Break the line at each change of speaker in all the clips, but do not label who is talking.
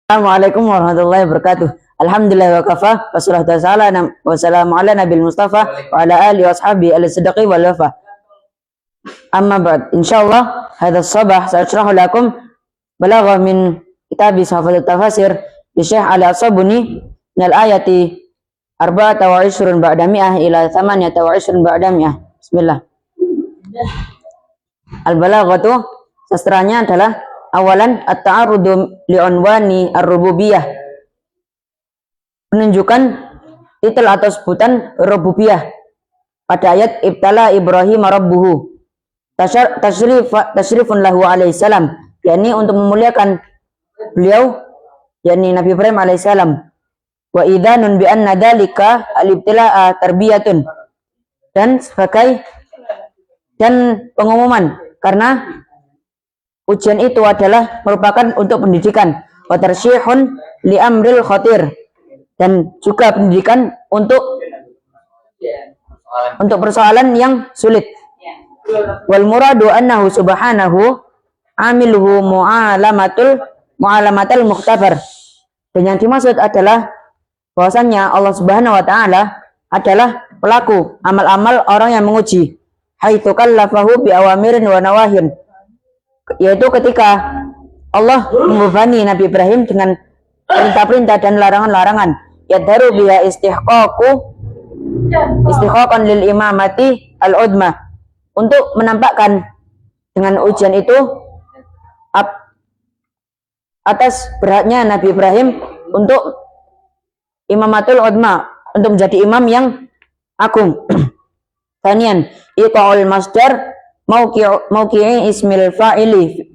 Assalamualaikum warahmatullahi wabarakatuh. Alhamdulillah wa kafa wassalatu wassalamu ala nabil mustafa wa ala alihi wa ashabihi al-sidqi wal wafa. Amma ba'd. Insyaallah hadha sabah sa'ashrahu lakum balagha min kitab Sahafat tafasir li Syekh Ali As-Sabuni min al-ayati 24 ba'da mi'ah ila 28 ba'da mi'ah. Bismillah. Al-balaghatu sastranya adalah awalan at-ta'arrudu li'unwani ar-rububiyah, menunjukkan titel atau sebutan rububiyah pada ayat ibtala Ibrahim rabbuhu tasyrifun lahu alaihi salam, yakni untuk memuliakan beliau, yakni Nabi Ibrahim alaihi salam, wa idzanun bi anna dzalika al-ibtila'a tarbiyatun, dan sebagai pengumuman karena ujian itu adalah merupakan untuk pendidikan, wa tarsyihun li amril khatir, dan juga pendidikan untuk persoalan yang sulit. Wal muradu annahu subhanahu amiluhu mu'alamatul mukhtabar, dan yang dimaksud adalah bahwasannya Allah Subhanahu wa taala adalah pelaku amal-amal orang yang menguji, haitsu kallafahu bi awamirin wa nawahin, yaitu ketika Allah membebani Nabi Ibrahim dengan perintah-perintah dan larangan-larangan, yadharu biha istihqaqan lil imamati al-udma, untuk menampakkan dengan ujian itu atas beratnya Nabi Ibrahim untuk imamatul udma, untuk menjadi imam yang agung. Tanian iqa'ul masdar mauqi'i ismil fa'ili,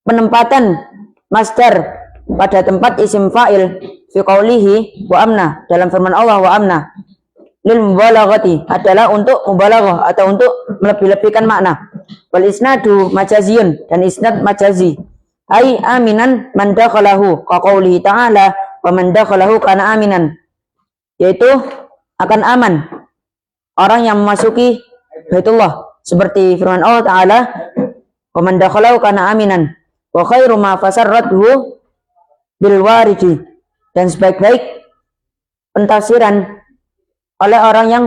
penempatan masdar pada tempat isim fa'il fi qaulihi wa amna, dalam firman Allah wa amna, lil mubalaghati, adalah untuk mubalaghah atau untuk melebih-lebihkan makna. Wal isnadu majaziyun, dan isnad majazi, ai aminan man dakhalahu ka qaulihi ta'ala wa man dakhalahu kana aminan, yaitu akan aman orang yang memasuki Baitullah, seperti firman Allah Ta'ala wa man dakhalahu kana aminan wa khairu ma fasarrathu bil waridi, dan sebaik-baik pentafsiran oleh orang yang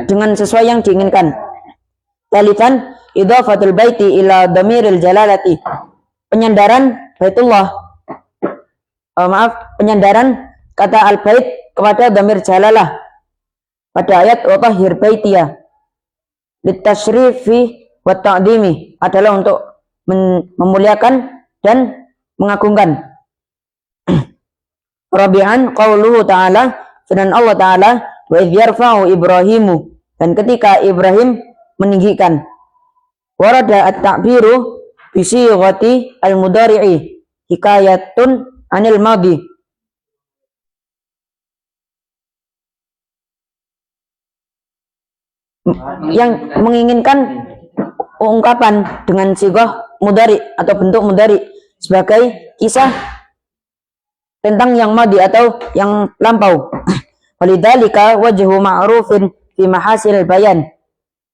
dengan sesuai yang diinginkan. Talitan idhafatul baiti ila dhamiril jalalati, penyandaran Baitullah, penyandaran kata al-bait kepada dhamir jalalah pada ayat wa tahhir baitiya litashrifi wa ta'dimi, adalah untuk memuliakan dan mengagungkan. Rabi'an qauluhu ta'ala, firman Allah Ta'ala, wa idh yarfa'u Ibrahimu, dan ketika Ibrahim meninggikan. Warada at-ta'biru bi sighati al-mudhari'i hikayatun anil madhi, yang menginginkan ungkapan dengan sighah mudhari atau bentuk mudhari sebagai kisah tentang yang madhi atau yang lampau. Walidzalika wajhu ma'rufin fi mahasil bayan,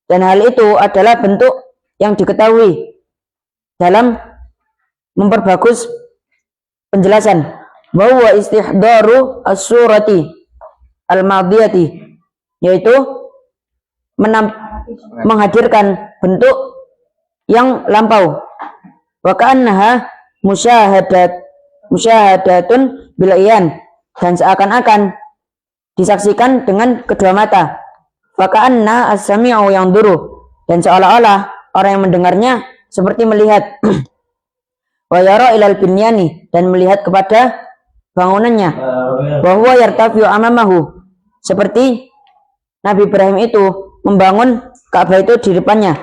dan hal itu adalah bentuk yang diketahui dalam memperbagus penjelasan. Wa huwa istihdaru as-surati al-madiyati, yaitu menghadirkan bentuk yang lampau. Wa ka'annaha musyahadatun bil iyan, dan seakan-akan disaksikan dengan kedua mata. Wa ka'anna as-sami'u yanzuru, dan seolah-olah orang yang mendengarnya seperti melihat. Wa yara ilal binyani, dan melihat kepada bangunannya. Wa huwa yartafi'u amamahu, seperti Nabi Ibrahim itu membangun Ka'bah itu di depannya.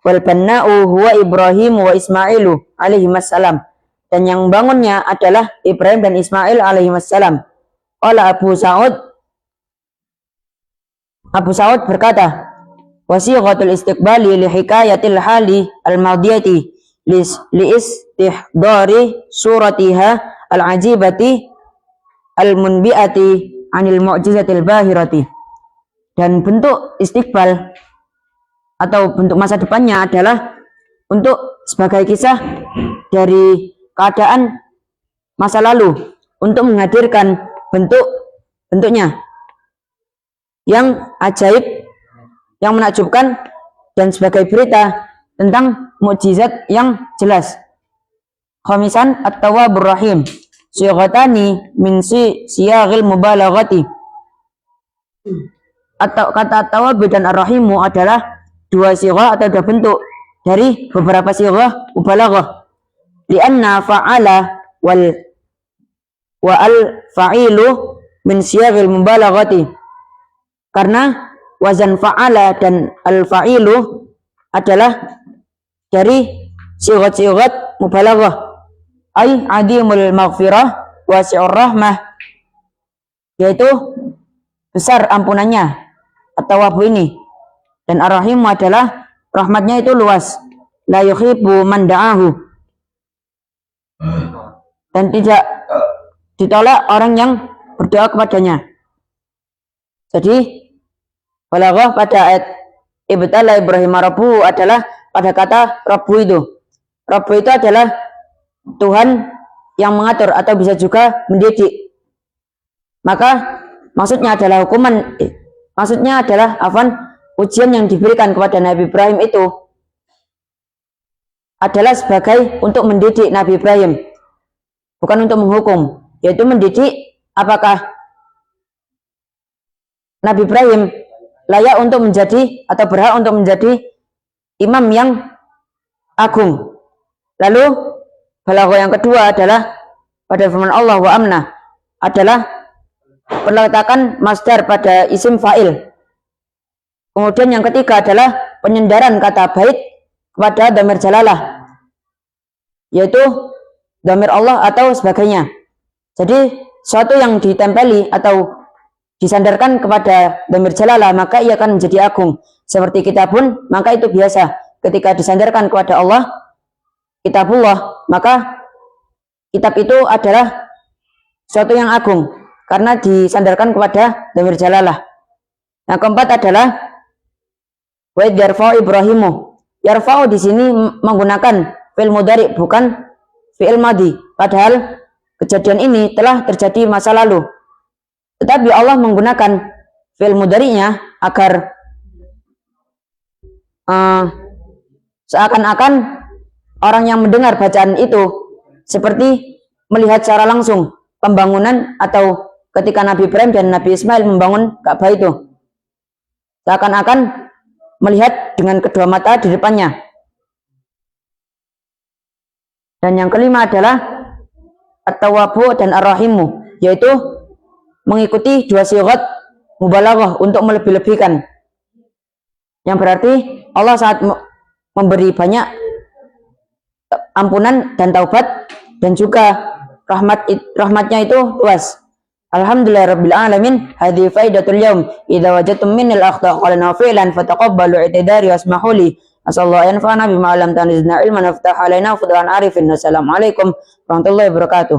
Wal banna'u huwa Ibrahim wa Ismailu alaihi wassalam, dan yang membangunnya adalah Ibrahim dan Ismail alaihi wassalam. Qala Abu Sa'ud berkata, wasighatul istiqbali li hikayatil hali al-madiyati li istihdari suratiha al-ajibati al-munbi'ati anil mu'jizatil bahirati, dan bentuk istiqbal atau bentuk masa depannya adalah untuk sebagai kisah dari keadaan masa lalu untuk menghadirkan bentuknya yang ajaib, yang menakjubkan, dan sebagai berita tentang mukjizat yang jelas. Khamisan at-tawwabur rahim, sighatani min siyaghil mubalaghati. Atau kata at-tawwab dan ar-rahimu adalah dua sighah atau dua bentuk dari beberapa sighah mubalaghah. Lianna fa'ala wa al-fa'ilu min siyaghil mubalaghati. Karena wazan fa'ala dan al-fa'ilu adalah dari sighat-sighat mubalaghah. Ay adimul maghfirah wasi'ur rahmah, yaitu besar ampunannya atau wabu ini, dan ar-rahim adalah rahmatnya itu luas. La yuhibbu man da'ahu, dan tidak ditolak orang yang berdoa kepadanya. Jadi balaghah pada ayat ibtala Ibrahim rabbuhu adalah pada kata rabbu itu. Rabbu itu adalah Tuhan yang mengatur atau bisa juga mendidik. Maka maksudnya adalah ujian yang diberikan kepada Nabi Ibrahim itu adalah sebagai untuk mendidik Nabi Ibrahim, bukan untuk menghukum, yaitu mendidik apakah Nabi Ibrahim layak untuk menjadi atau berhak untuk menjadi imam yang agung. Lalu balaghah yang kedua adalah pada firman Allah wa amna adalah peletakan masdar pada isim fa'il. Kemudian yang ketiga adalah penyandaran kata bait kepada dhamir jalalah, yaitu dhamir Allah atau sebagainya. Jadi sesuatu yang ditempeli atau disandarkan kepada dhamir jalalah maka ia akan menjadi agung. Seperti kitabun, maka itu biasa ketika disandarkan kepada Allah, kitabullah, maka kitab itu adalah sesuatu yang agung karena disandarkan kepada dhamir jalalah. Yang keempat adalah wa yarfa'u Ibrahimu. Yarfa'u di sini menggunakan fi'il mudhari bukan fi'il madhi, padahal kejadian ini telah terjadi masa lalu. Tetapi Allah menggunakan fi'il mudhari'nya agar seakan-akan orang yang mendengar bacaan itu seperti melihat secara langsung pembangunan atau ketika Nabi Ibrahim dan Nabi Ismail membangun Ka'bah itu. Seakan-akan melihat dengan kedua mata di depannya. Dan yang kelima adalah at-tawwabu dan ar-rahimu, yaitu mengikuti dua sighat mubalaghah untuk melebih-lebihkan. Yang berarti Allah saat memberi banyak ampunan dan taubat, dan juga rahmatnya itu luas. Alhamdulillahirabbil alamin. Hadhihi faidatul yaum. Idza wajadtum minil akhta' qala fi'lan fataqabbalu i'tidari wasmahu li. Asallahu yanfa'ana bima 'allamtana zidna ilman waftah alaina fudhan arifin. Assalamualaikum warahmatullahi wabarakatuh.